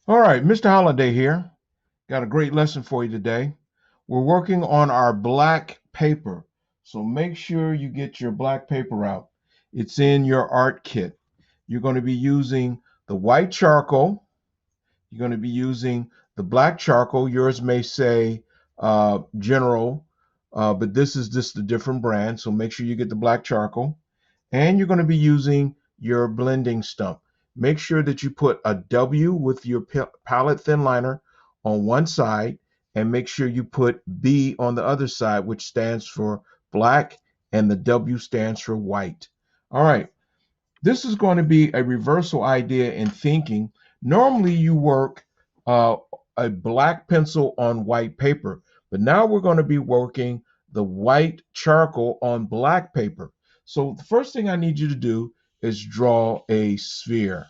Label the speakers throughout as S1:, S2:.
S1: All right, Mr. Holiday here. Got a great lesson for you today. We're working on our black paper. So make sure you get your black paper out. It's in your art kit. You're going to be using the white charcoal. You're going to be using the black charcoal. Yours may say General, but this is just a different brand. So make sure you get the black charcoal. And you're going to be using your blending stump. Make sure that you put a W with your palette thin liner on one side, and make sure you put B on the other side, which stands for black, and the W stands for white. All right, this is going to be a reversal idea in thinking. Normally you work uh, a black pencil on white paper, but now we're going to be working the white charcoal on black paper. So the first thing I need you to do is draw a sphere.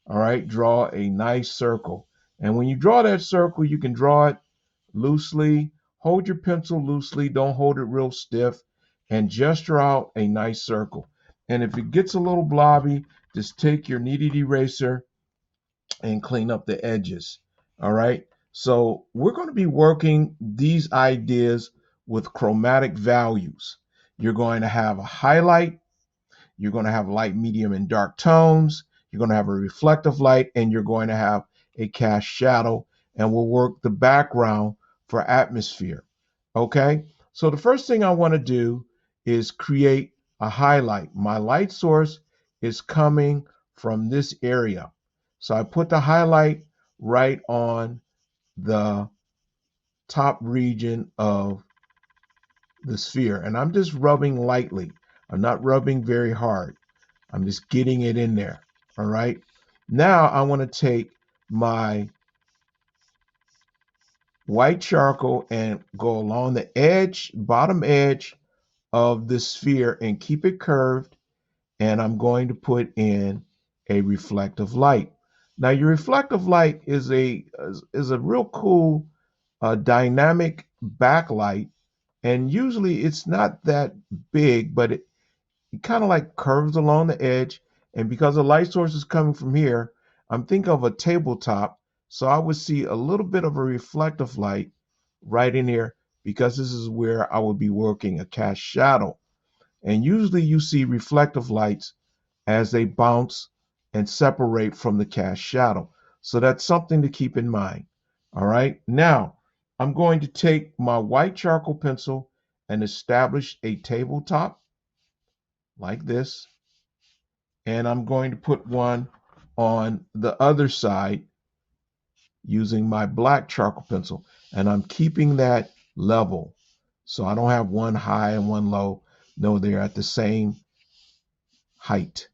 S1: All right, draw a nice circle. And when you draw that circle, you can draw it loosely. Hold your pencil loosely, don't hold it real stiff, and gesture out a nice circle. And if it gets a little blobby, just take your kneaded eraser and clean up the edges. All right. So we're going to be working these ideas with chromatic values. You're going to have a highlight, you're going to have light, medium, and dark tones, you're going to have a reflective light, and you're going to have a cast shadow, and we'll work the background for atmosphere. Okay. So the first thing I want to do is create a highlight. My light source is coming from this area. So I put the highlight right on the top region of the sphere. And I'm just rubbing lightly. I'm not rubbing very hard. I'm just getting it in there. All right. Now I want to take my white charcoal and go along the edge, bottom edge of the sphere and keep it curved. And I'm going to put in a reflective light. Now your reflective light is a real cool dynamic backlight, and usually it's not that big, but it kind of like curves along the edge. And because the light source is coming from here, I'm thinking of a tabletop, so I would see a little bit of a reflective light right in here because this is where I would be working a cast shadow. And usually you see reflective lights as they bounce and separate from the cast shadow. So that's something to keep in mind. All right. Now I'm going to take my white charcoal pencil and establish a tabletop like this. And I'm going to put one on the other side using my black charcoal pencil. And I'm keeping that level. So I don't have one high and one low. No, they're at the same height.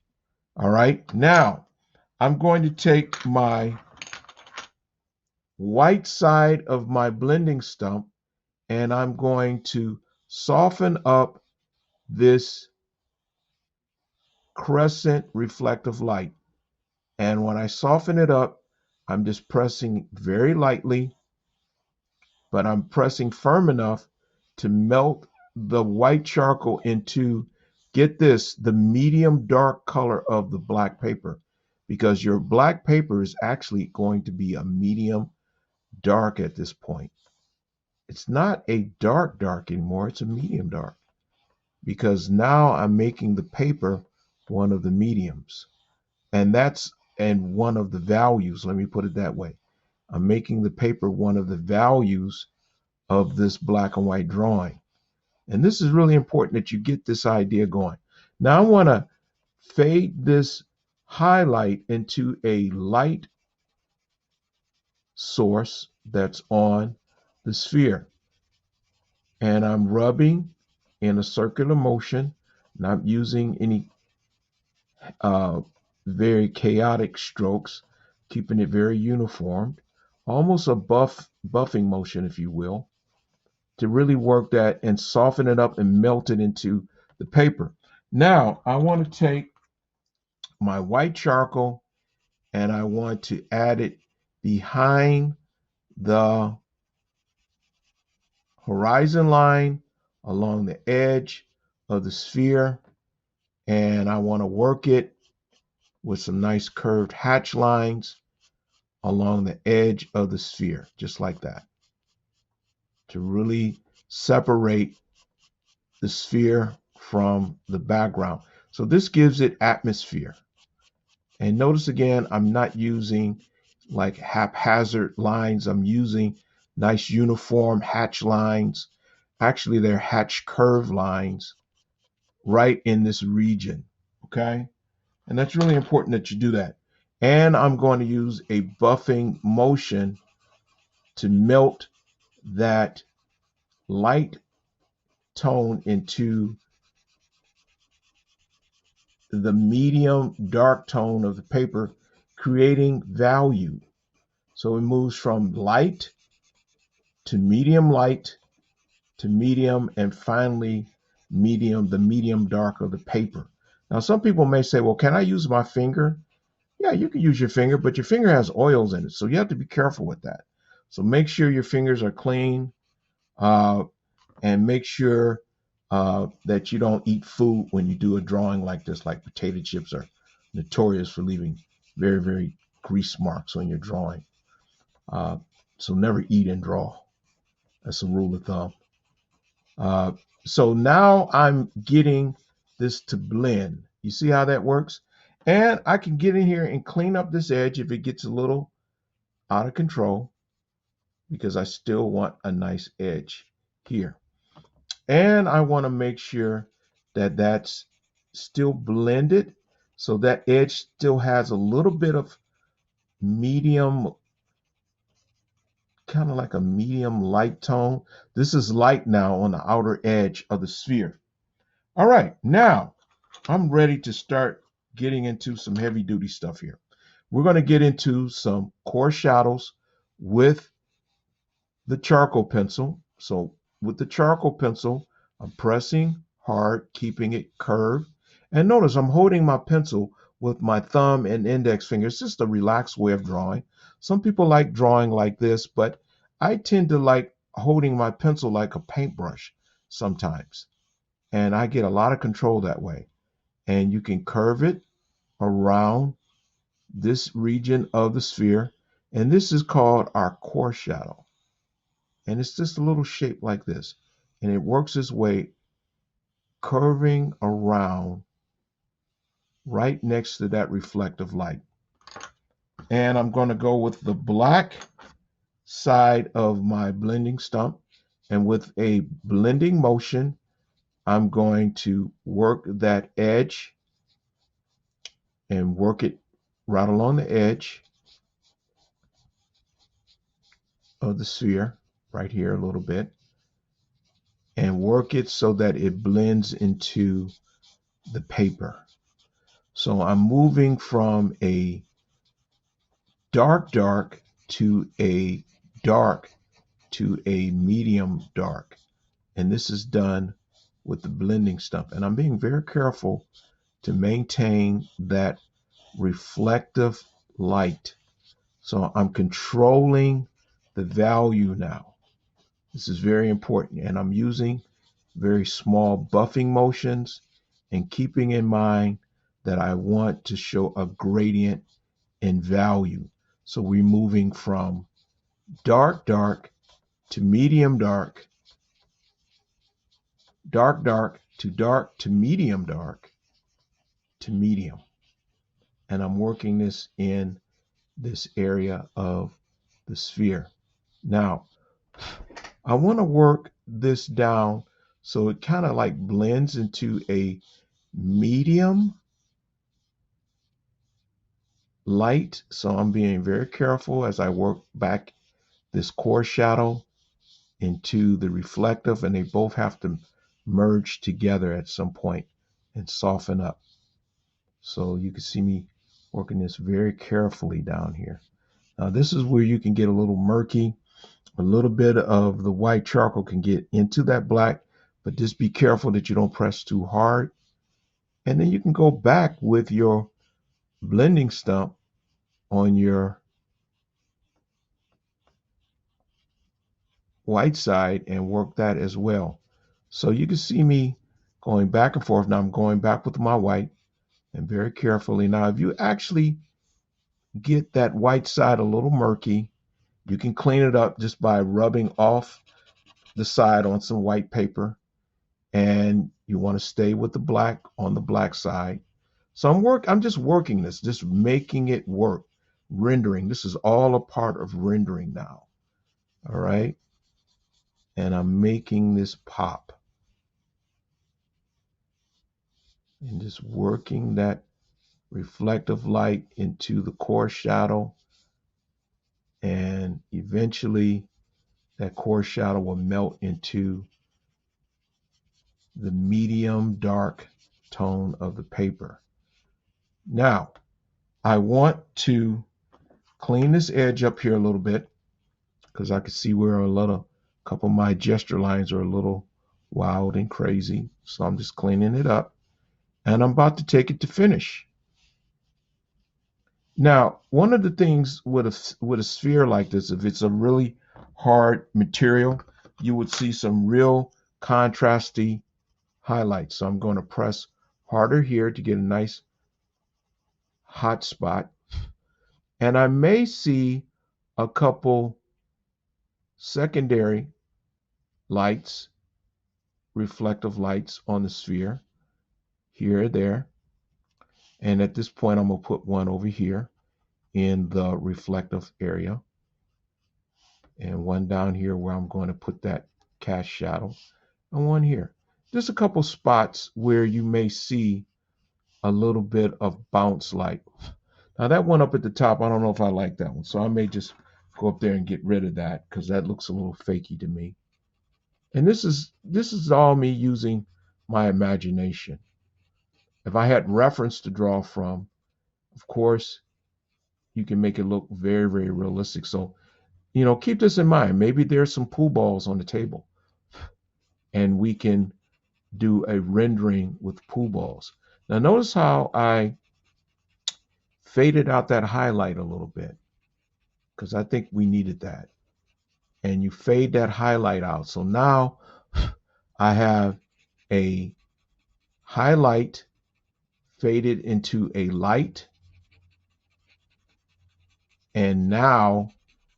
S1: All right. Now I'm going to take my white side of my blending stump and I'm going to soften up this crescent reflective light. And when I soften it up, I'm just pressing very lightly, but I'm pressing firm enough to melt the white charcoal into, get this, the medium dark color of the black paper, because your black paper is actually going to be a medium dark at this point. It's not a dark anymore, it's a medium dark, because now I'm making the paper one of the mediums. And one of the values, let me put it that way. I'm making the paper one of the values of this black and white drawing. And this is really important that you get this idea going. Now I want to fade this highlight into a light source that's on the sphere. And I'm rubbing in a circular motion, not using any very chaotic strokes, keeping it very uniform, almost a buffing motion, if you will, to really work that and soften it up and melt it into the paper. Now I want to take my white charcoal and I want to add it behind the horizon line along the edge of the sphere, and I want to work it with some nice curved hatch lines along the edge of the sphere, just like that, to really separate the sphere from the background. So this gives it atmosphere. And notice again, I'm not using like haphazard lines. I'm using nice uniform hatch lines. Actually, they're hatch curve lines right in this region, okay? And that's really important that you do that. And I'm going to use a buffing motion to melt that light tone into the medium dark tone of the paper, creating value. So it moves from light to medium, and finally medium, the medium dark of the paper. Now, some people may say, well, can I use my finger? Yeah, you can use your finger, but your finger has oils in it, so you have to be careful with that. So make sure your fingers are clean, and make sure that you don't eat food when you do a drawing like this. Like potato chips are notorious for leaving very, very grease marks on your drawing. So never eat and draw. That's a rule of thumb. So now I'm getting this to blend. You see how that works? And I can get in here and clean up this edge if it gets a little out of control, because I still want a nice edge here. And I want to make sure that that's still blended, so that edge still has a little bit of medium, kind of like a medium light tone. This is light now on the outer edge of the sphere. All right, now I'm ready to start getting into some heavy duty stuff here. We're going to get into some coarse shadows with the charcoal pencil. So with the charcoal pencil, I'm pressing hard, keeping it curved. And notice I'm holding my pencil with my thumb and index finger. It's just a relaxed way of drawing. Some people like drawing like this, but I tend to like holding my pencil like a paintbrush sometimes. And I get a lot of control that way. And you can curve it around this region of the sphere. And this is called our coarse shadow. And it's just a little shape like this. And it works its way curving around right next to that reflective light. And I'm going to go with the black side of my blending stump. And with a blending motion, I'm going to work that edge and work it right along the edge of the sphere, right here a little bit, and work it so that it blends into the paper. So I'm moving from a dark to a dark to a medium dark. And this is done with the blending stump. And I'm being very careful to maintain that reflective light. So I'm controlling the value now. This is very important. And I'm using very small buffing motions and keeping in mind that I want to show a gradient in value. So we're moving from dark to medium dark to medium dark to medium. And I'm working this in this area of the sphere. Now, I want to work this down so it kind of like blends into a medium light. So I'm being very careful as I work back this coarse shadow into the reflective, and they both have to merge together at some point and soften up. So you can see me working this very carefully down here. Now this is where you can get a little murky. A little bit of the white charcoal can get into that black, but just be careful that you don't press too hard. And then you can go back with your blending stump on your white side and work that as well. So you can see me going back and forth. Now I'm going back with my white and very carefully. Now, if you actually get that white side a little murky, you can clean it up just by rubbing off the side on some white paper. And you want to stay with the black on the black side. So I'm just working this, just making it work. Rendering. This is all a part of rendering now. All right. And I'm making this pop. And just working that reflective light into the core shadow. And eventually that core shadow will melt into the medium dark tone of the paper. Now, I want to clean this edge up here a little bit because I can see where a couple of my gesture lines are a little wild and crazy. So I'm just cleaning it up and I'm about to take it to finish. Now, one of the things with a sphere like this, if it's a really hard material, you would see some real contrasty highlights. So I'm going to press harder here to get a nice hot spot. And I may see a couple secondary lights, reflective lights on the sphere here or there. And at this point, I'm going to put one over here in the reflective area and one down here where I'm going to put that cast shadow and one here. Just a couple spots where you may see a little bit of bounce light. Now that one up at the top, I don't know if I like that one. So I may just go up there and get rid of that because that looks a little fakey to me. And this is all me using my imagination. If I had reference to draw from, of course, you can make it look very, very realistic. So, keep this in mind. Maybe there's some pool balls on the table and we can do a rendering with pool balls. Now notice how I faded out that highlight a little bit because I think we needed that. And you fade that highlight out. So now I have a highlight faded into a light. And now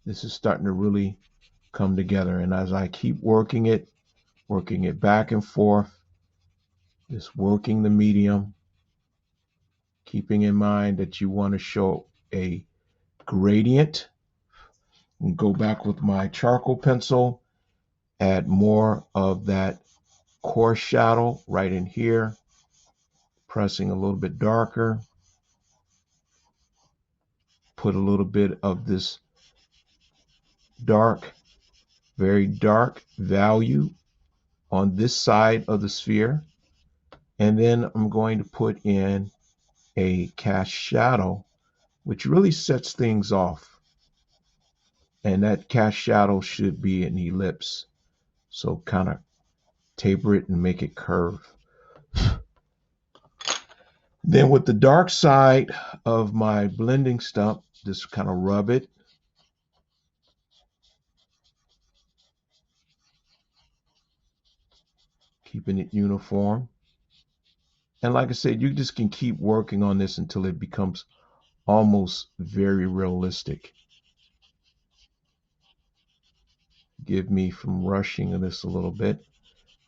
S1: this is starting to really come together. And as I keep working it back and forth, just working the medium, keeping in mind that you want to show a gradient. And go back with my charcoal pencil, add more of that core shadow right in here, pressing a little bit darker, put a little bit of this dark, very dark value on this side of the sphere. And then I'm going to put in a cast shadow, which really sets things off. And that cast shadow should be an ellipse. So kind of taper it and make it curve. Then with the dark side of my blending stump, just kind of rub it. Keeping it uniform. And like I said, you just can keep working on this until it becomes almost very realistic. Give me from rushing this a little bit.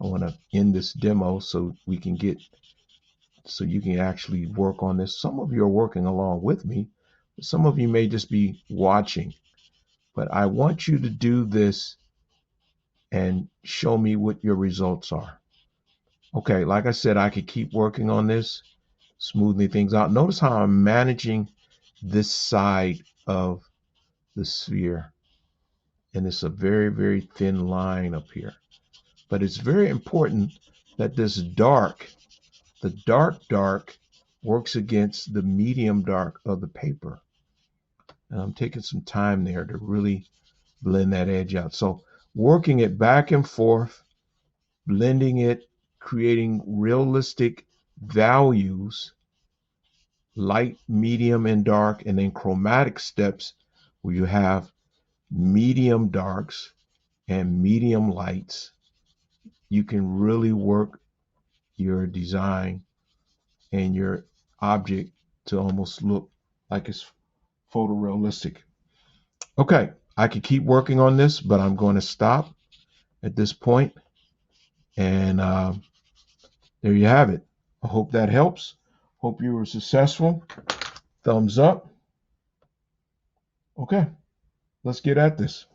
S1: I want to end this demo so you can actually work on this. Some of you are working along with me. Some of you may just be watching. But I want you to do this and show me what your results are. Okay, like I said, I could keep working on this, smoothing things out. Notice how I'm managing this side of the sphere. And it's a very, very thin line up here. But it's very important that this dark, the dark, works against the medium dark of the paper. And I'm taking some time there to really blend that edge out. So working it back and forth, blending it, creating realistic values, light, medium, and dark, and then chromatic steps where you have medium darks and medium lights, you can really work your design and your object to almost look like it's photorealistic. Okay, I could keep working on this, but I'm going to stop at this point. And there you have it. I hope that helps. Hope you were successful. Thumbs up. Okay, let's get at this.